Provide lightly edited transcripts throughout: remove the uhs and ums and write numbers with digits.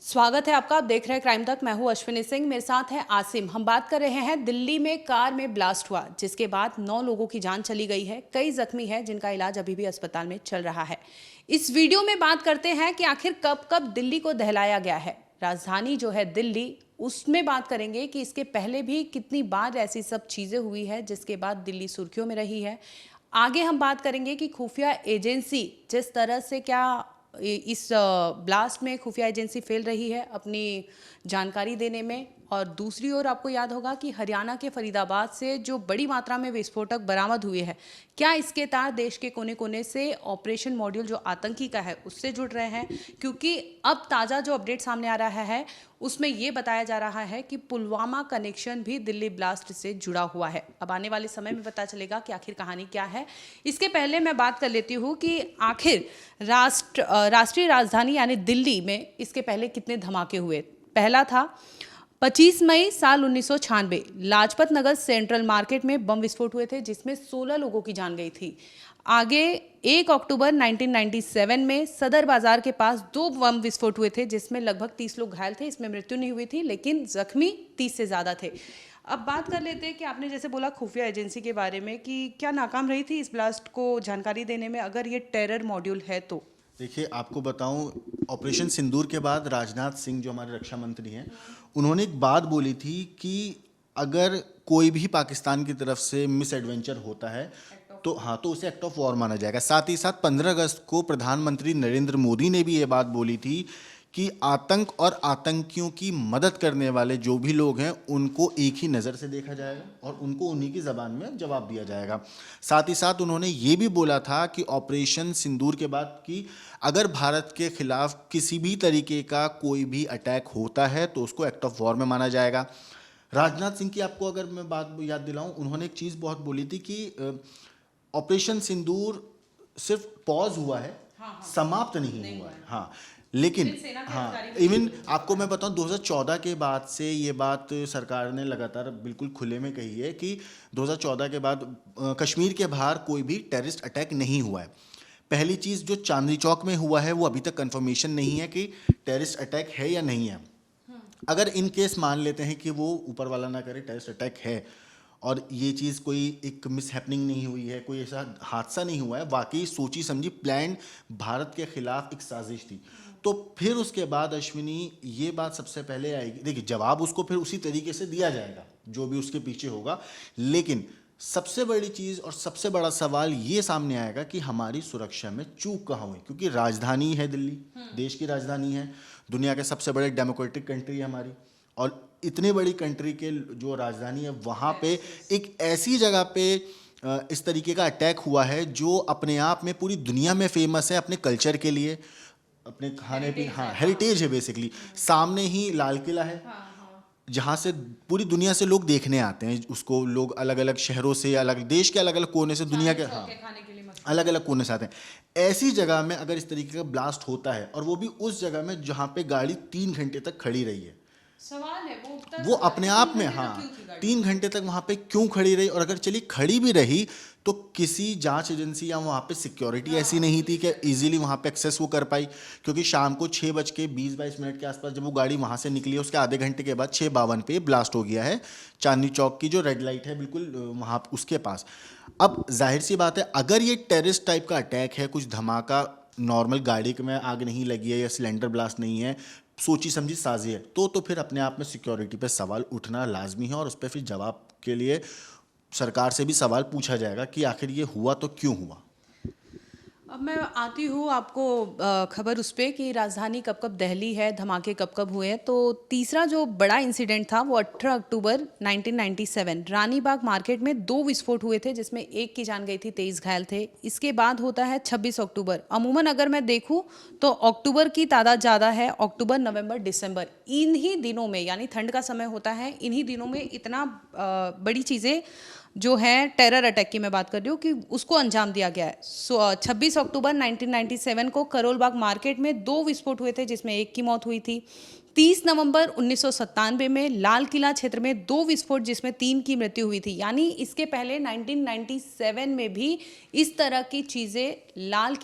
स्वागत है आपका। आप देख रहे हैं क्राइम तक। मैं हूं अश्विनी सिंह, मेरे साथ है आसिम। हम बात कर रहे हैं दिल्ली में कार में ब्लास्ट हुआ जिसके बाद 9 लोगों की जान चली गई है, कई जख्मी हैं जिनका इलाज अभी भी अस्पताल में चल रहा है। इस वीडियो में बात करते हैं कि आखिर कब कब दिल्ली को दहलाया गया है। राजधानी जो है दिल्ली, उसमें बात करेंगे कि इसके पहले भी कितनी बार ऐसी सब चीजें हुई है जिसके बाद दिल्ली सुर्खियों में रही है। आगे हम बात करेंगे कि खुफिया एजेंसी जिस तरह से क्या इस ब्लास्ट में खुफिया एजेंसी फेल रही है अपनी जानकारी देने में। और दूसरी ओर आपको याद होगा कि हरियाणा के फरीदाबाद से जो बड़ी मात्रा में विस्फोटक बरामद हुए हैं, क्या इसके तार देश के कोने कोने से ऑपरेशन मॉड्यूल जो आतंकी का है उससे जुड़ रहे हैं? क्योंकि अब ताज़ा जो अपडेट सामने आ रहा है उसमें ये बताया जा रहा है कि पुलवामा कनेक्शन भी दिल्ली ब्लास्ट से जुड़ा हुआ है। अब आने वाले समय में पता चलेगा कि आखिर कहानी क्या है। इसके पहले मैं बात कर लेती हूँ कि आखिर राष्ट्रीय राजधानी यानी दिल्ली में इसके पहले कितने धमाके हुए। पहला था 25 मई साल 1996, लाजपत नगर सेंट्रल मार्केट में बम विस्फोट हुए थे जिसमें 16 लोगों की जान गई थी। आगे 1 अक्टूबर 1997 में सदर बाजार के पास 2 बम विस्फोट हुए थे जिसमें लगभग 30 लोग घायल थे। इसमें मृत्यु नहीं हुई थी लेकिन जख्मी 30 से ज़्यादा थे। अब बात कर लेते हैं कि आपने जैसे बोला खुफिया एजेंसी के बारे में कि क्या नाकाम रही थी इस ब्लास्ट को जानकारी देने में, अगर ये टेरर मॉड्यूल है तो? देखिए, आपको बताऊं, ऑपरेशन सिंदूर के बाद राजनाथ सिंह जो हमारे रक्षा मंत्री हैं, उन्होंने एक बात बोली थी कि अगर कोई भी पाकिस्तान की तरफ से मिस एडवेंचर होता है तो तो उसे एक्ट ऑफ वॉर माना जाएगा। साथ ही साथ 15 अगस्त को प्रधानमंत्री नरेंद्र मोदी ने भी ये बात बोली थी कि आतंक और आतंकियों की मदद करने वाले जो भी लोग हैं उनको एक ही नज़र से देखा जाएगा और उनको उन्हीं की ज़बान में जवाब दिया जाएगा। साथ ही साथ उन्होंने ये भी बोला था कि ऑपरेशन सिंदूर के बाद कि अगर भारत के खिलाफ किसी भी तरीके का कोई भी अटैक होता है तो उसको एक्ट ऑफ वॉर में माना जाएगा। राजनाथ सिंह की आपको अगर मैं बात याद दिलाऊं, उन्होंने एक चीज़ बहुत बोली थी कि ऑपरेशन सिंदूर सिर्फ पॉज हुआ है, समाप्त नहीं हुआ है। हाँ, लेकिन इवन आपको मैं बताऊं, 2014 के बाद से ये बात सरकार ने लगातार बिल्कुल खुले में कही है कि 2014 के बाद कश्मीर के बाहर कोई भी टेररिस्ट अटैक नहीं हुआ है। पहली चीज़ जो चांदनी चौक में हुआ है वो अभी तक कंफर्मेशन नहीं है कि टेररिस्ट अटैक है या नहीं है। अगर इन केस मान लेते हैं कि वो ऊपर वाला ना करे टेररिस्ट अटैक है और ये चीज़ कोई एक मिस हैपनिंग नहीं हुई है, कोई ऐसा हादसा नहीं हुआ है, वाकई सोची समझी प्लान भारत के खिलाफ एक साजिश थी, तो फिर उसके बाद अश्विनी ये बात सबसे पहले आएगी। देखिए, जवाब उसको फिर उसी तरीके से दिया जाएगा जो भी उसके पीछे होगा। लेकिन सबसे बड़ी चीज़ और सबसे बड़ा सवाल ये सामने आएगा कि हमारी सुरक्षा में चूक कहाँ हुई, क्योंकि राजधानी है दिल्ली, देश की राजधानी है, दुनिया के सबसे बड़े डेमोक्रेटिक कंट्री है हमारी, और इतनी बड़ी कंट्री के जो राजधानी है वहाँ पे एक ऐसी जगह पे इस तरीके का अटैक हुआ है जो अपने आप में पूरी दुनिया में फेमस है अपने कल्चर के लिए, अपने खाने पीने, हेरिटेज है बेसिकली। सामने ही लाल किला है जहाँ से पूरी दुनिया से लोग देखने आते हैं उसको, लोग अलग अलग शहरों से, अलग देश के अलग अलग कोने से, दुनिया के अलग अलग कोने से आते हैं। ऐसी जगह में अगर इस तरीके का ब्लास्ट होता है और वो भी उस जगह में जहाँ पे गाड़ी 3 घंटे तक खड़ी रही है, सवाल है वो अपने आप में 3 घंटे तक वहाँ पे क्यों खड़ी रही, और अगर चली खड़ी भी रही तो किसी जांच एजेंसी या वहाँ पे सिक्योरिटी ऐसी नहीं थी कि इजीली वहाँ पे एक्सेस वो कर पाई, क्योंकि शाम को 6:20 के आसपास जब वो गाड़ी वहाँ से निकली है उसके आधे घंटे के बाद 6:52 पे ब्लास्ट हो गया है चांदनी चौक की जो रेड लाइट है बिल्कुल वहाँ उसके पास। अब जाहिर सी बात है, अगर ये टेररिस्ट टाइप का अटैक है, कुछ धमाका, नॉर्मल गाड़ी में आग नहीं लगी है या सिलेंडर ब्लास्ट नहीं है, सोची समझी साजी है, तो फिर अपने आप में सिक्योरिटी पे सवाल उठना लाजमी है और उस पर फिर जवाब के लिए सरकार से भी सवाल पूछा जाएगा कि आखिर ये हुआ तो क्यों हुआ। अब मैं आती हूँ आपको खबर उस पर कि राजधानी कब कब दहली है, धमाके कब कब हुए हैं। तो तीसरा जो बड़ा इंसिडेंट था वो 18 अक्टूबर 1997 रानी बाग मार्केट में 2 विस्फोट हुए थे जिसमें 1 की जान गई थी, 23 घायल थे। इसके बाद होता है 26 अक्टूबर। अमूमन अगर मैं देखूँ तो अक्टूबर की तादाद ज़्यादा है, अक्टूबर, नवंबर, दिसंबर, इन्हीं दिनों में, यानी ठंड का समय होता है, इन्हीं दिनों में इतना बड़ी चीज़ें जो है टेरर अटैक की मैं बात कर रही हूँ कि उसको अंजाम दिया गया है। 26 अक्टूबर 1997 को करोल बाग मार्केट में 2 विस्फोट हुए थे जिसमें 1 की मौत हुई थी। 30 नवंबर 1997 में लाल किला क्षेत्र में 2 विस्फोट जिसमें 3 की मृत्यु हुई थी। यानी इसके पहले 1997 में भी इस तरह की चीज़ें लाल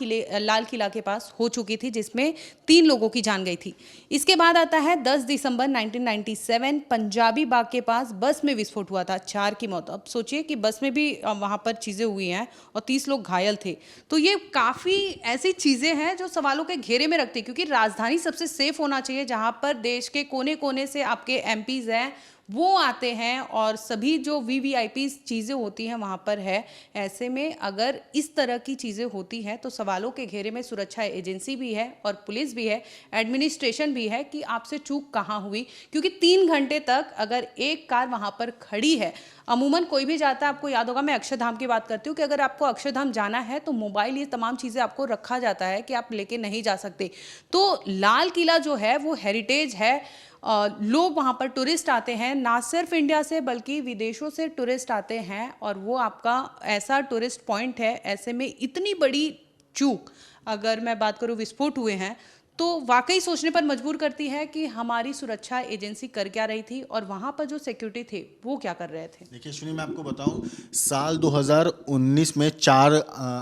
किला के पास हो चुकी थी, जिसमें 3 लोगों की जान गई थी। इसके बाद आता है 10 दिसंबर 1997, पंजाबी बाग के पास बस में विस्फोट हुआ था, 4 की मौत। अब सोचिए कि बस में भी वहाँ पर चीज़ें हुई हैं और 30 लोग घायल थे। तो ये काफ़ी ऐसी चीज़ें हैं जो सवालों के घेरे में रखती है, क्योंकि राजधानी सबसे सेफ होना चाहिए, जहाँ पर देश के कोने कोने से आपके एमपीज़ हैं वो आते हैं और सभी जो वीवीआईपी चीज़ें होती हैं वहाँ पर है। ऐसे में अगर इस तरह की चीज़ें होती हैं तो सवालों के घेरे में सुरक्षा एजेंसी भी है और पुलिस भी है, एडमिनिस्ट्रेशन भी है कि आपसे चूक कहाँ हुई, क्योंकि 3 घंटे तक अगर एक कार वहाँ पर खड़ी है, अमूमन कोई भी जाता है, आपको याद होगा, मैं अक्षरधाम की बात करती हूँ कि अगर आपको अक्षरधाम जाना है तो मोबाइल, ये तमाम चीज़ें आपको रखा जाता है कि आप लेके नहीं जा सकते। तो लाल किला जो है वो हेरिटेज है। लोग वहाँ पर टूरिस्ट आते हैं, ना सिर्फ इंडिया से बल्कि विदेशों से टूरिस्ट आते हैं और वो आपका ऐसा टूरिस्ट पॉइंट है। ऐसे में इतनी बड़ी चूक, अगर मैं बात करूँ विस्फोट हुए हैं, तो वाकई सोचने पर मजबूर करती है कि हमारी सुरक्षा एजेंसी कर क्या रही थी और वहाँ पर जो सिक्योरिटी थे वो क्या कर रहे थे। देखिए अश्विनी, मैं आपको बताऊं, साल 2019 में 4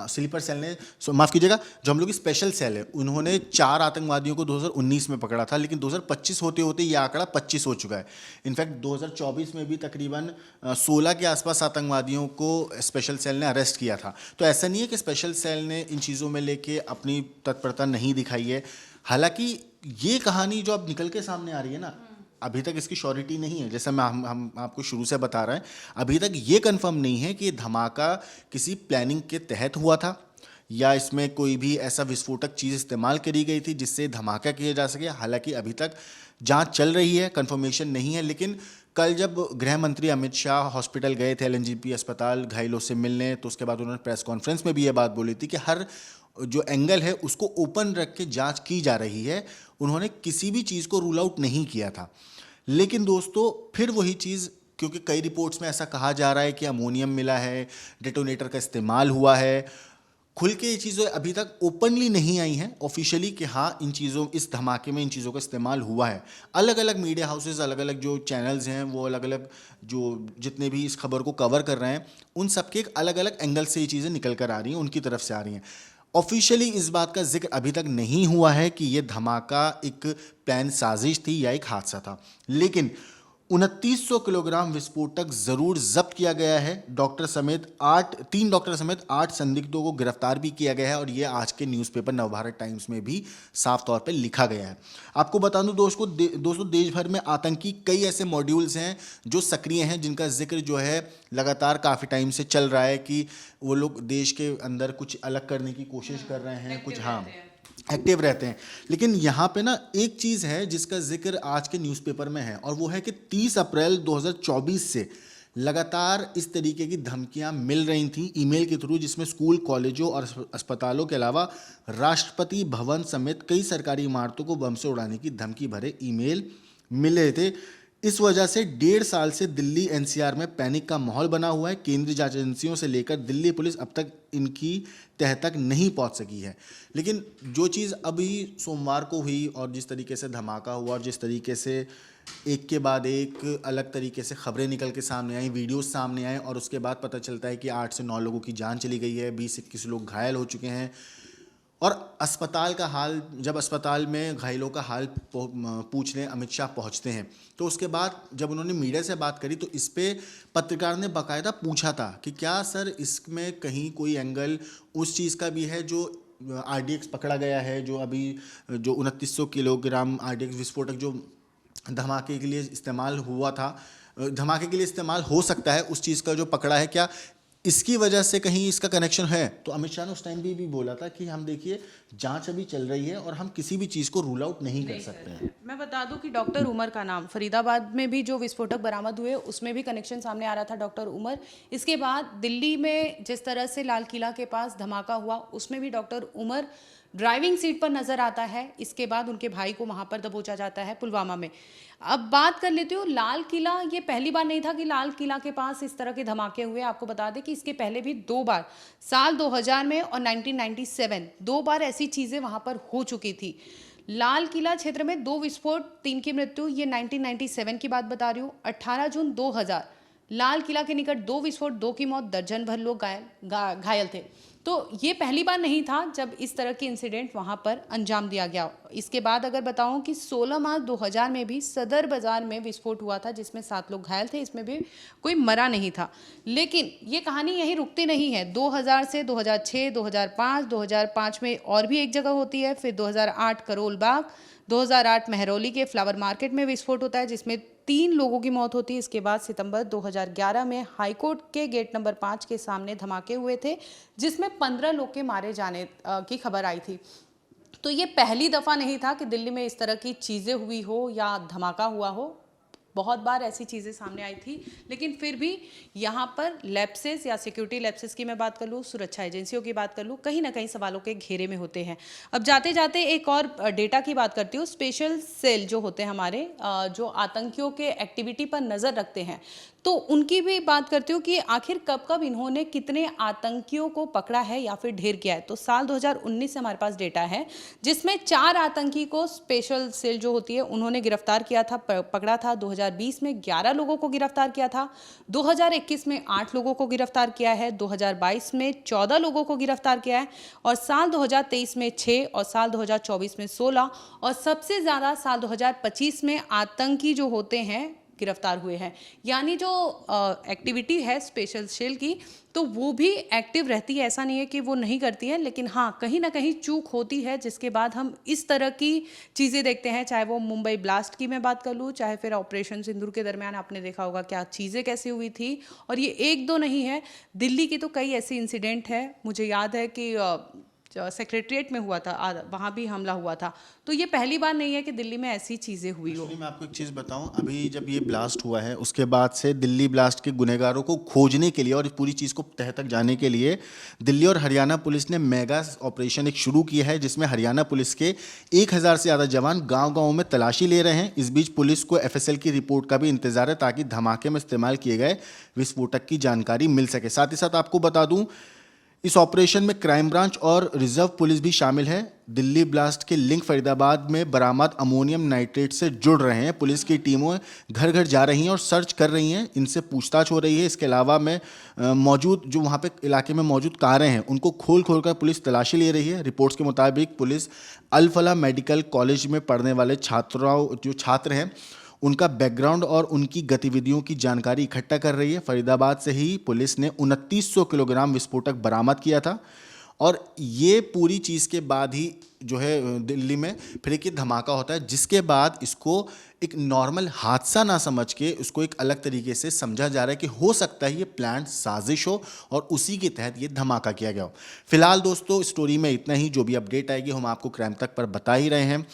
स्लीपर सेल ने, माफ़ कीजिएगा, जो हम लोग की स्पेशल सेल है, उन्होंने 4 आतंकवादियों को 2019 में पकड़ा था, लेकिन 2025 होते होते ये आंकड़ा 25 हो चुका है। इनफैक्ट 2024 में भी तकरीबन 16 के आसपास आतंकवादियों को स्पेशल सेल ने अरेस्ट किया था। तो ऐसा नहीं है कि स्पेशल सेल ने इन चीज़ों में लेके अपनी तत्परता नहीं दिखाई है। हालांकि ये कहानी जो अब निकल के सामने आ रही है ना, अभी तक इसकी श्योरिटी नहीं है, जैसे हम आपको शुरू से बता रहे हैं, अभी तक ये कंफर्म नहीं है कि ये धमाका किसी प्लानिंग के तहत हुआ था या इसमें कोई भी ऐसा विस्फोटक चीज़ इस्तेमाल करी गई थी जिससे धमाका किया जा सके। हालांकि अभी तक जांच चल रही है, कंफर्मेशन नहीं है। लेकिन कल जब गृह मंत्री अमित शाह हॉस्पिटल गए थे, एलएनजेपी अस्पताल, घायलों से मिलने, तो उसके बाद उन्होंने प्रेस कॉन्फ्रेंस में भी ये बात बोली थी कि हर जो एंगल है उसको ओपन रख के जांच की जा रही है। उन्होंने किसी भी चीज़ को रूल आउट नहीं किया था। लेकिन दोस्तों फिर वही चीज़, क्योंकि कई रिपोर्ट्स में ऐसा कहा जा रहा है कि अमोनियम मिला है, डेटोनेटर का इस्तेमाल हुआ है, खुल के ये चीज़ें अभी तक ओपनली नहीं आई हैं ऑफिशियली कि हाँ इन चीज़ों, इस धमाके में इन चीज़ों का इस्तेमाल हुआ है। अलग अलग मीडिया हाउसेस, अलग अलग जो चैनल्स हैं, वो अलग अलग जो जितने भी इस खबर को कवर कर रहे हैं, उन सबके एक अलग अलग एंगल से ये चीज़ें निकल कर आ रही हैं, उनकी तरफ से आ रही हैं। ऑफिशियली इस बात का जिक्र अभी तक नहीं हुआ है कि ये धमाका एक प्लान साजिश थी या एक हादसा था। लेकिन 2900 किलोग्राम विस्फोटक जरूर जब्त किया गया है। तीन डॉक्टर समेत 8 संदिग्धों को गिरफ्तार भी किया गया है और ये आज के न्यूज़पेपर नवभारत टाइम्स में भी साफ तौर पे लिखा गया है। आपको बता दूं दोस्तों, देश भर में आतंकी कई ऐसे मॉड्यूल्स हैं जो सक्रिय हैं, जिनका जिक्र जो है लगातार काफ़ी टाइम से चल रहा है कि वो लोग देश के अंदर कुछ अलग करने की कोशिश कर रहे हैं, कुछ हाँ एक्टिव रहते हैं। लेकिन यहाँ पे ना एक चीज़ है जिसका जिक्र आज के न्यूज़पेपर में है, और वो है कि 30 अप्रैल 2024 से लगातार इस तरीके की धमकियाँ मिल रही थी ईमेल के थ्रू, जिसमें स्कूल, कॉलेजों और अस्पतालों के अलावा राष्ट्रपति भवन समेत कई सरकारी इमारतों को बम से उड़ाने की धमकी भरे ईमेल मिल रहे थे। इस वजह से 1.5 साल से दिल्ली एनसीआर में पैनिक का माहौल बना हुआ है। केंद्रीय जांच एजेंसियों से लेकर दिल्ली पुलिस अब तक इनकी तह तक नहीं पहुंच सकी है। लेकिन जो चीज़ अभी सोमवार को हुई और जिस तरीके से धमाका हुआ और जिस तरीके से एक के बाद एक अलग तरीके से खबरें निकल के सामने आई, वीडियोस सामने आए, और उसके बाद पता चलता है कि 8 से 9 लोगों की जान चली गई है, 20-21 लोग घायल हो चुके हैं। और अस्पताल का हाल, जब अस्पताल में घायलों का हाल पूछने अमित शाह पहुंचते हैं, तो उसके बाद जब उन्होंने मीडिया से बात करी तो इस पे पत्रकार ने बाकायदा पूछा था कि क्या सर इसमें कहीं कोई एंगल उस चीज़ का भी है जो आरडीएक्स पकड़ा गया है, जो अभी जो 2900 किलोग्राम आरडीएक्स विस्फोटक जो धमाके के लिए इस्तेमाल हुआ था, धमाके के लिए इस्तेमाल हो सकता है, उस चीज़ का जो पकड़ा है, क्या इसकी वजह से कहीं इसका कनेक्शन है? तो अमित शाह ने उस टाइम भी बोला था कि हम देखिए जांच अभी चल रही है और हम किसी भी चीज़ को रूल आउट नहीं कर सकते हैं। मैं बता दूं कि डॉक्टर उमर का नाम, फरीदाबाद में भी जो विस्फोटक बरामद हुए उसमें भी कनेक्शन सामने आ रहा था, डॉक्टर उमर। इसके बाद दिल्ली में जिस तरह से लाल किला के पास धमाका हुआ उसमें भी डॉक्टर उमर ड्राइविंग सीट पर नजर आता है। इसके बाद उनके भाई को वहां पर दबोचा जाता है पुलवामा में। अब बात कर लेती हूँ लाल किला, ये पहली बार नहीं था कि लाल किला के पास इस तरह के धमाके हुए। आपको बता दें कि इसके पहले भी 2 बार, साल 2000 में और 1997, 2 बार ऐसी चीजें वहां पर हो चुकी थी। लाल किला क्षेत्र में 2 विस्फोट, 3 की मृत्यु, ये 1997 की बात बता रही हूँ। 18 जून 2000 लाल किला के निकट 2 विस्फोट, 2 की मौत, दर्जन भर लोग घायल थे। तो ये पहली बार नहीं था जब इस तरह की इंसिडेंट वहाँ पर अंजाम दिया गया। इसके बाद अगर बताऊं कि 16 मार्च 2000 में भी सदर बाजार में विस्फोट हुआ था जिसमें 7 लोग घायल थे, इसमें भी कोई मरा नहीं था। लेकिन ये कहानी यहीं रुकती नहीं है। 2000 से 2006, 2005 में और भी एक जगह होती है, फिर 2008 करोल बाग, 2008 महरौली के फ्लावर मार्केट में विस्फोट होता है जिसमें 3 लोगों की मौत होती है। इसके बाद सितंबर 2011 में हाईकोर्ट के गेट नंबर 5 के सामने धमाके हुए थे जिसमें 15 लोग के मारे जाने की खबर आई थी। तो ये पहली दफ़ा नहीं था कि दिल्ली में इस तरह की चीज़ें हुई हो या धमाका हुआ हो। बहुत बार ऐसी चीज़ें सामने आई थी, लेकिन फिर भी यहाँ पर लैप्सेस या सिक्योरिटी लैप्सेस की मैं बात कर लूँ, सुरक्षा एजेंसियों की बात कर लूँ, कहीं ना कहीं सवालों के घेरे में होते हैं। अब जाते जाते एक और डेटा की बात करती हूँ। स्पेशल सेल जो होते हैं हमारे, जो आतंकियों के एक्टिविटी पर नज़र रखते हैं, तो उनकी भी बात करती हूँ कि आखिर कब कब इन्होंने कितने आतंकियों को पकड़ा है या फिर ढेर किया है। तो साल 2019 से हमारे पास डेटा है जिसमें 4 आतंकी को स्पेशल सेल जो होती है उन्होंने गिरफ्तार किया था, पकड़ा था। 2020 में 11 लोगों को गिरफ्तार किया था, 2021 में 8 लोगों को गिरफ्तार किया है, 2022 में 14 लोगों को गिरफ्तार किया है, और साल 2023 में 6 और साल 2024 में 16, और सबसे ज़्यादा साल 2025 में आतंकी जो होते हैं गिरफ्तार हुए हैं। यानी जो एक्टिविटी है स्पेशल सेल की, तो वो भी एक्टिव रहती है, ऐसा नहीं है कि वो नहीं करती है, लेकिन हाँ कहीं ना कहीं चूक होती है जिसके बाद हम इस तरह की चीज़ें देखते हैं। चाहे वो मुंबई ब्लास्ट की मैं बात कर लूँ, चाहे फिर ऑपरेशन सिंदूर के दरमियान आपने देखा होगा क्या चीज़ें कैसी हुई थी। और ये एक दो नहीं है, दिल्ली की तो कई ऐसी इंसिडेंट है। मुझे याद है कि सेक्रेटरिएट में हुआ था, वहाँ भी हमला हुआ था। तो ये पहली बार नहीं है कि दिल्ली में ऐसी चीज़ें हुई हो। मैं आपको एक चीज़ बताऊं, अभी जब ये ब्लास्ट हुआ है उसके बाद से दिल्ली ब्लास्ट के गुनहगारों को खोजने के लिए और इस पूरी चीज़ को तह तक जाने के लिए दिल्ली और हरियाणा पुलिस ने मेगा ऑपरेशन एक शुरू किया है जिसमें हरियाणा पुलिस के 1000 से ज़्यादा जवान गाँव-गाँव में तलाशी ले रहे हैं। इस बीच पुलिस को FSL की रिपोर्ट का भी इंतजार है ताकि धमाके में इस्तेमाल किए गए विस्फोटक की जानकारी मिल सके। साथ ही साथ आपको बता दूं, इस ऑपरेशन में क्राइम ब्रांच और रिजर्व पुलिस भी शामिल है। दिल्ली ब्लास्ट के लिंक फरीदाबाद में बरामद अमोनियम नाइट्रेट से जुड़ रहे हैं। पुलिस की टीमों घर घर जा रही हैं और सर्च कर रही हैं, इनसे पूछताछ हो रही है। इसके अलावा में मौजूद जो वहाँ पे इलाके में मौजूद कारें हैं उनको खोल कर पुलिस तलाशी ले रही है। रिपोर्ट्स के मुताबिक पुलिस अल फलाह मेडिकल कॉलेज में पढ़ने वाले छात्र हैं उनका बैकग्राउंड और उनकी गतिविधियों की जानकारी इकट्ठा कर रही है। फरीदाबाद से ही पुलिस ने 2900 किलोग्राम विस्फोटक बरामद किया था, और ये पूरी चीज़ के बाद ही जो है दिल्ली में फिर एक धमाका होता है, जिसके बाद इसको एक नॉर्मल हादसा ना समझ के उसको एक अलग तरीके से समझा जा रहा है कि हो सकता है ये प्लान साजिश हो और उसी के तहत ये धमाका किया गया हो। फिलहाल दोस्तों स्टोरी में इतना ही। जो भी अपडेट आएगी हम आपको क्राइम तक पर बता ही रहे हैं।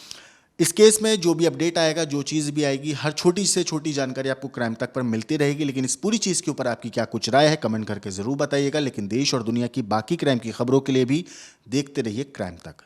इस केस में जो भी अपडेट आएगा, जो चीज़ भी आएगी, हर छोटी से छोटी जानकारी आपको क्राइम तक पर मिलती रहेगी। लेकिन इस पूरी चीज़ के ऊपर आपकी क्या कुछ राय है कमेंट करके ज़रूर बताइएगा। लेकिन देश और दुनिया की बाकी क्राइम की खबरों के लिए भी देखते रहिए क्राइम तक।